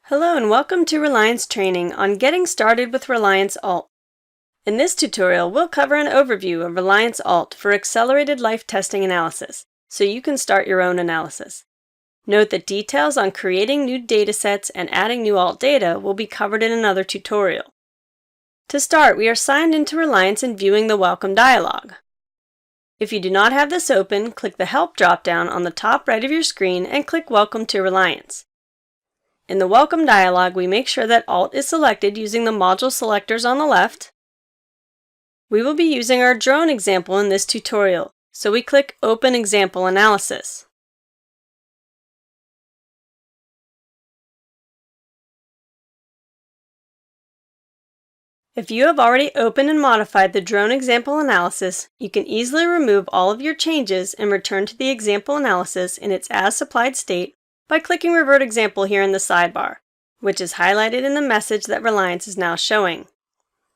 Hello and welcome to Relyence training on getting started with Relyence ALT. In this tutorial, we'll cover an overview of Relyence ALT for accelerated life testing analysis, so you can start your own analysis. Note that details on creating new datasets and adding new ALT data will be covered in another tutorial. To start, we are signed into Relyence and viewing the Welcome dialog. If you do not have this open, click the Help drop-down on the top right of your screen and click Welcome to Relyence. In the Welcome dialog, we make sure that ALT is selected using the module selectors on the left. We will be using our drone example in this tutorial, so we click Open Example Analysis. If you have already opened and modified the drone example analysis, you can easily remove all of your changes and return to the example analysis in its as-supplied state by clicking Revert Example here in the sidebar, which is highlighted in the message that Relyence is now showing.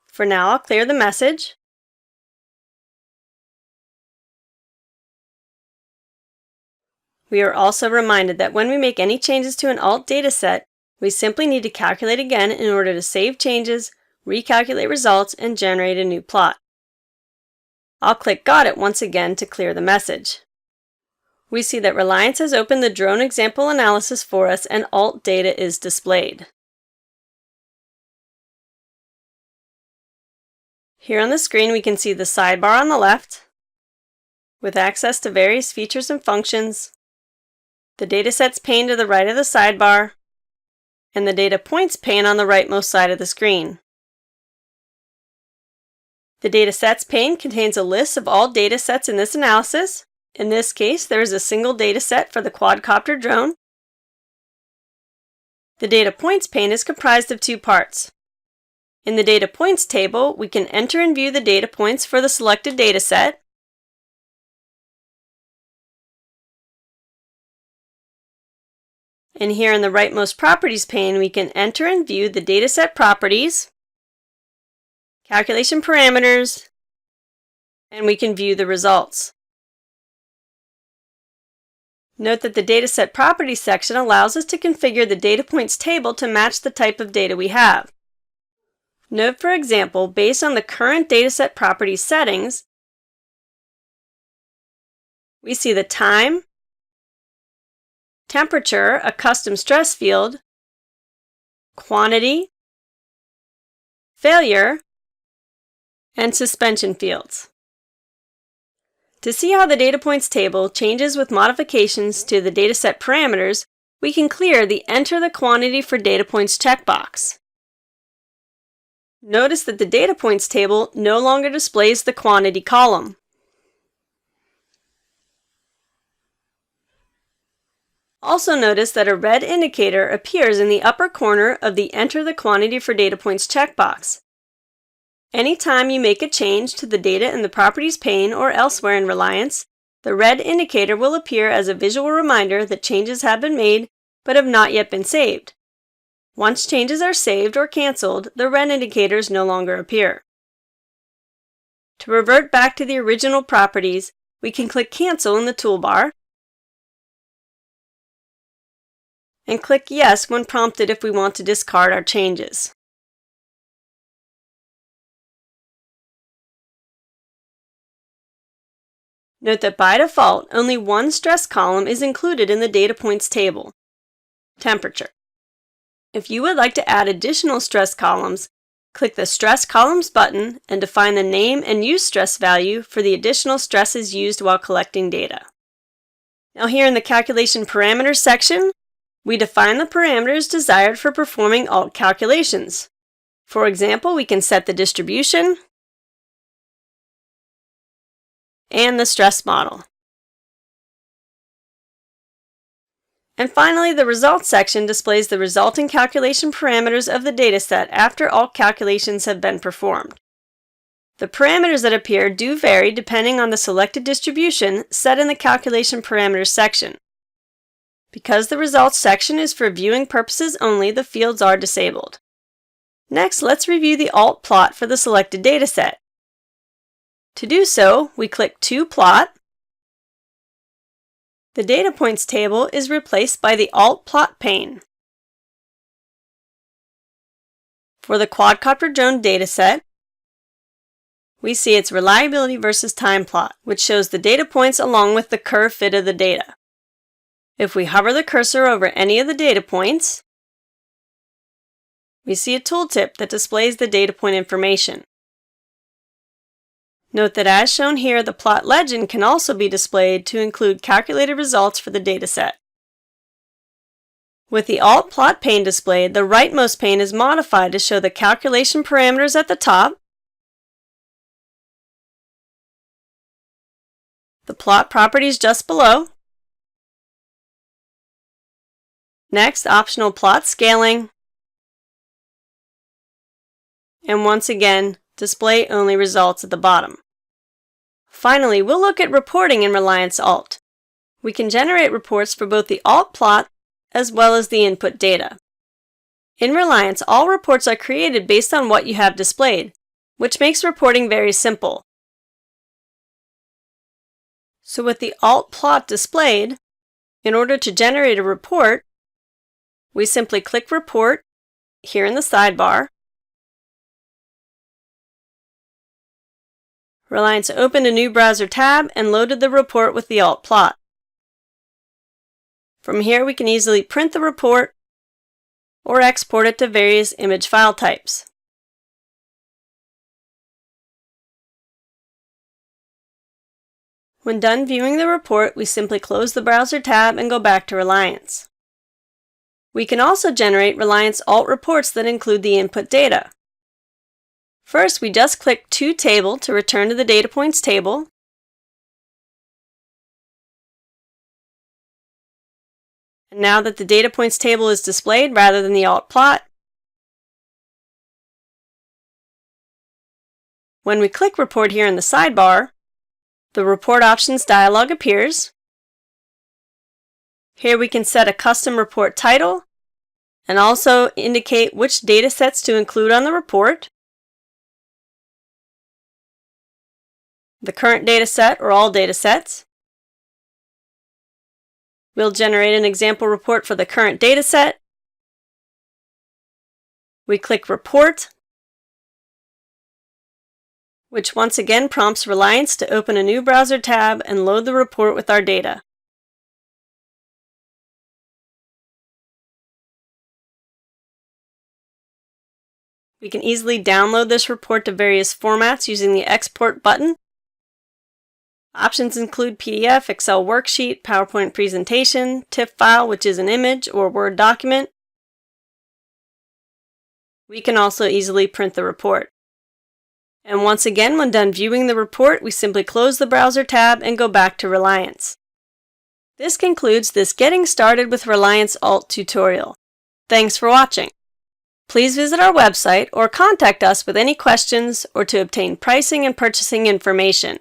For now, I'll clear the message. We are also reminded that when we make any changes to an ALT dataset, we simply need to calculate again in order to save changes, recalculate results, and generate a new plot. I'll click Got It once again to clear the message. We see that Relyence has opened the drone example analysis for us and ALT data is displayed. Here on the screen we can see the sidebar on the left with access to various features and functions, the datasets pane to the right of the sidebar, and the data points pane on the rightmost side of the screen. The datasets pane contains a list of all datasets in this analysis. In this case, there is a single dataset for the quadcopter drone. The data points pane is comprised of two parts. In the data points table, we can enter and view the data points for the selected dataset. And here in the rightmost properties pane, we can enter and view the dataset properties, calculation parameters, and we can view the results. Note that the Dataset Properties section allows us to configure the data points table to match the type of data we have. Note, for example, based on the current Dataset Properties settings, we see the time, temperature, a custom stress field, quantity, failure, and suspension fields. To see how the data points table changes with modifications to the dataset parameters, we can clear the Enter the Quantity for Data Points checkbox. Notice that the data points table no longer displays the quantity column. Also notice that a red indicator appears in the upper corner of the Enter the Quantity for Data Points checkbox. Anytime you make a change to the data in the Properties pane or elsewhere in Relyence, the red indicator will appear as a visual reminder that changes have been made but have not yet been saved. Once changes are saved or canceled, the red indicators no longer appear. To revert back to the original properties, we can click Cancel in the toolbar and click Yes when prompted if we want to discard our changes. Note that by default, only one stress column is included in the data points table, temperature. If you would like to add additional stress columns, click the Stress Columns button and define the name and use stress value for the additional stresses used while collecting data. Now here in the Calculation Parameters section, we define the parameters desired for performing ALT calculations. For example, we can set the distribution and the stress model. And finally, the Results section displays the resulting calculation parameters of the dataset after all calculations have been performed. The parameters that appear do vary depending on the selected distribution set in the Calculation Parameters section. Because the Results section is for viewing purposes only, the fields are disabled. Next, let's review the ALT plot for the selected dataset. To do so, we click To Plot. The data points table is replaced by the ALT plot pane. For the quadcopter drone dataset, we see its reliability versus time plot, which shows the data points along with the curve fit of the data. If we hover the cursor over any of the data points, we see a tooltip that displays the data point information. Note that as shown here, the plot legend can also be displayed to include calculated results for the dataset. With the Alt plot pane displayed, the rightmost pane is modified to show the calculation parameters at the top, the plot properties just below, next optional plot scaling, and once again, display only results at the bottom. Finally, we'll look at reporting in Relyence ALT. We can generate reports for both the Alt plot as well as the input data. In Relyence, all reports are created based on what you have displayed, which makes reporting very simple. So with the Alt plot displayed, in order to generate a report, we simply click Report here in the sidebar. Relyence opened a new browser tab and loaded the report with the Alt plot. From here, we can easily print the report or export it to various image file types. When done viewing the report, we simply close the browser tab and go back to Relyence. We can also generate Relyence ALT reports that include the input data. First, we just click To Table to return to the data points table. And now that the data points table is displayed rather than the Alt plot, when we click Report here in the sidebar, the Report Options dialog appears. Here we can set a custom report title and also indicate which data sets to include on the report, the current data set or all data sets. We'll generate an example report for the current data set. We click Report, which once again prompts Relyence to open a new browser tab and load the report with our data. We can easily download this report to various formats using the Export button. Options include PDF, Excel worksheet, PowerPoint presentation, TIFF file, which is an image, or Word document. We can also easily print the report. And once again, when done viewing the report, we simply close the browser tab and go back to Relyence. This concludes this Getting Started with Relyence ALT tutorial. Thanks for watching. Please visit our website or contact us with any questions or to obtain pricing and purchasing information.